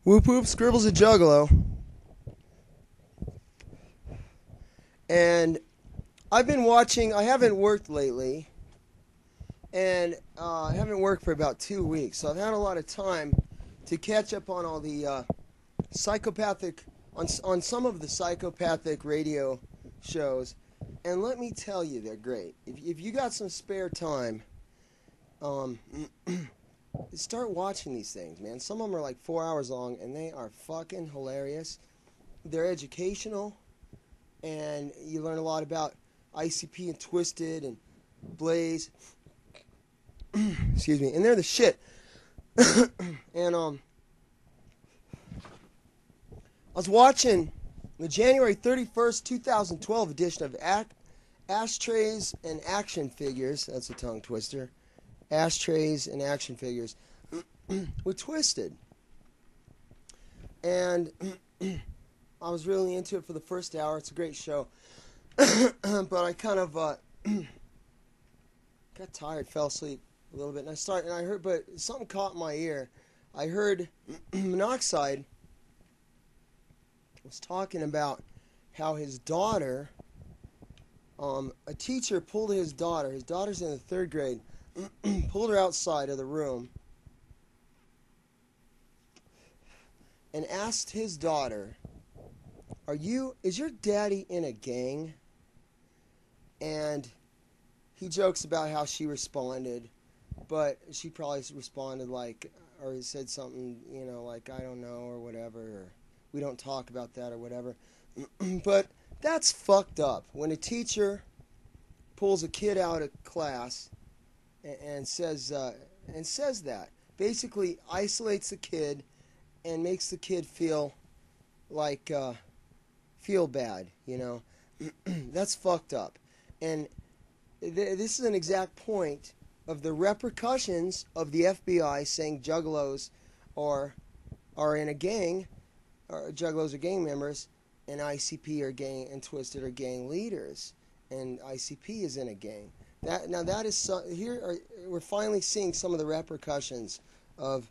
Whoop whoop, Scribble's a juggalo. And I've been watching, I haven't worked lately. And I haven't worked for about 2 weeks. So I've had a lot of time to catch up on all the psychopathic, on some of the psychopathic radio shows. And let me tell you, they're great. If you got some spare time, start watching these things, man. Some of them are like 4 hours long, and they are fucking hilarious. They're educational, and you learn a lot about ICP and Twiztid and Blaze. Excuse me. And they're the shit. And I was watching the January 31st, 2012 edition of Ashtrays and Action Figures. That's a tongue twister. Ashtrays and Action Figures with Twiztid. And I was really into it for the first hour. It's a great show. But I kind of got tired, fell asleep a little bit, and I heard, but something caught my ear. I heard Monoxide was talking about how his daughter, a teacher pulled his daughter's in the 3rd grade, pulled her outside of the room and asked his daughter, is your daddy in a gang? And he jokes about how she responded, but she probably responded like, or said something, like, I don't know, or whatever, or we don't talk about that, or whatever. But that's fucked up. When a teacher pulls a kid out of class and says that, basically isolates the kid and makes the kid feel like, feel bad, That's fucked up. And this is an exact point of the repercussions of the FBI saying juggalos are in a gang, or juggalos are gang members, and ICP are gang, and Twiztid are gang leaders, and ICP is in a gang. That is we're finally seeing some of the repercussions of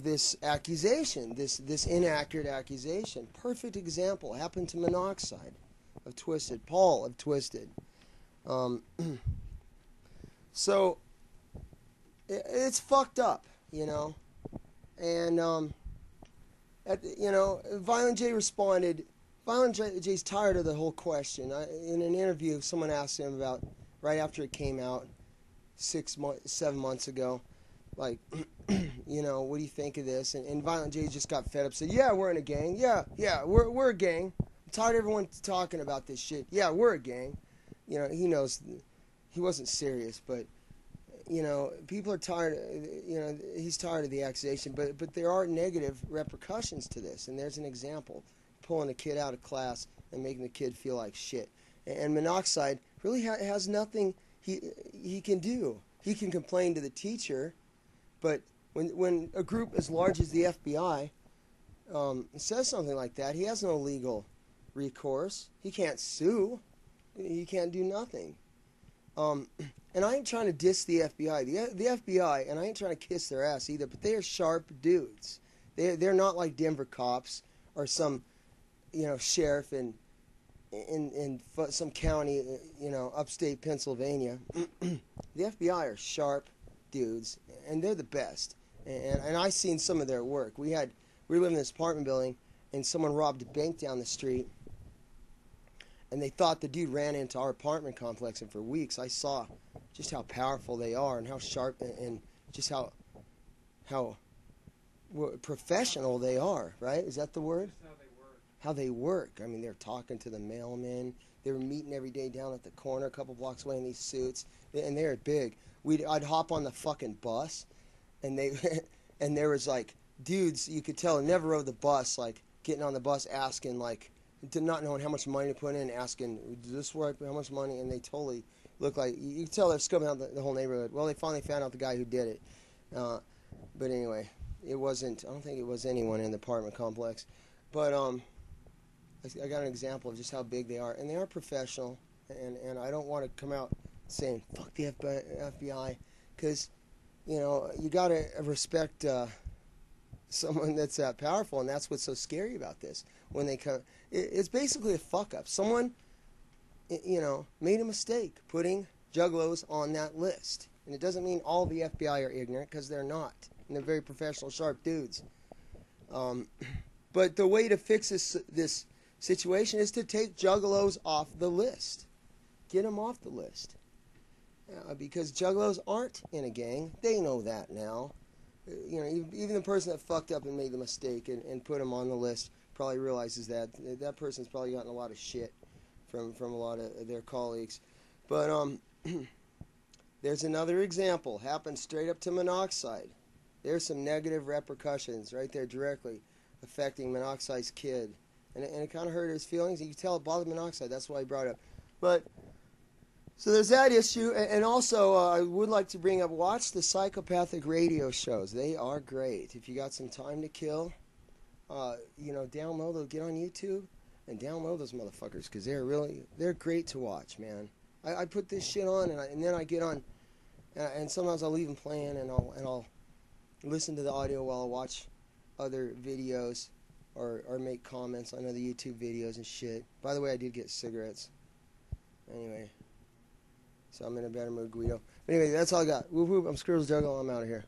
this accusation, this inaccurate accusation. Perfect example happened to Monoxide of Twiztid, Paul of Twiztid. So it's fucked up, and Violent J responded. Violent J's tired of the whole question. In an interview, someone asked him about, right after it came out 7 months ago, like, what do you think of this? And Violent J just got fed up, said, yeah, we're in a gang. Yeah, we're a gang. I'm tired of everyone talking about this shit. Yeah, we're a gang. He knows he wasn't serious, but, people are tired, he's tired of the accusation, but there are negative repercussions to this, and there's an example. Pulling a kid out of class and making the kid feel like shit. And Monoxide really has nothing he can do. He can complain to the teacher, but when a group as large as the FBI says something like that, he has no legal recourse. He can't sue. He can't do nothing. And I ain't trying to diss the FBI. The FBI, and I ain't trying to kiss their ass either, but they are sharp dudes. They're not like Denver cops or some sheriff in some county, upstate Pennsylvania. The FBI are sharp dudes, and they're the best. And I seen some of their work. We were living in this apartment building, and someone robbed a bank down the street, and they thought the dude ran into our apartment complex. And for weeks, I saw just how powerful they are, and how sharp, and just how professional they are. Right? Is that the word? How they work. I mean, they're talking to the mailmen. They were meeting every day down at the corner, a couple blocks away in these suits, and they're big. I'd hop on the fucking bus, and there was like dudes you could tell never rode the bus, like getting on the bus asking, like, not knowing how much money to put in, asking, does this work? How much money? And they totally look like, you could tell they're scoping out the whole neighborhood. Well, they finally found out the guy who did it. But anyway, I don't think it was anyone in the apartment complex. But I got an example of just how big they are. And they are professional. And I don't want to come out saying, fuck the FBI. Because, you got to respect someone that's that powerful, and that's what's so scary about this. When they come, it's basically a fuck up. Someone, made a mistake putting juggalos on that list, and it doesn't mean all the FBI are ignorant, because they're not, and they're very professional, sharp dudes. But the way to fix this situation is to take juggalos off the list. Get them off the list. Because juggalos aren't in a gang. They know that now. Even the person that fucked up and made the mistake and put them on the list probably realizes that. That person's probably gotten a lot of shit from a lot of their colleagues. But there's another example. Happened straight up to Monoxide. There's some negative repercussions right there directly affecting Monoxide's kid. And it kind of hurt his feelings. You can tell it bothered Monoxide. That's why he brought it up. But so there's that issue. And also, I would like to bring up, watch the psychopathic radio shows. They are great. If you got some time to kill, download those. Get on YouTube and download those motherfuckers, because they're great to watch, man. I put this shit on, and then I get on, and sometimes I'll leave them playing, and I'll listen to the audio while I watch other videos or make comments on other YouTube videos and shit. By the way, I did get cigarettes. Anyway, so I'm in a better mood, Guido. Anyway, that's all I got. Whoop whoop, I'm Scribbles Juggalo, I'm out of here.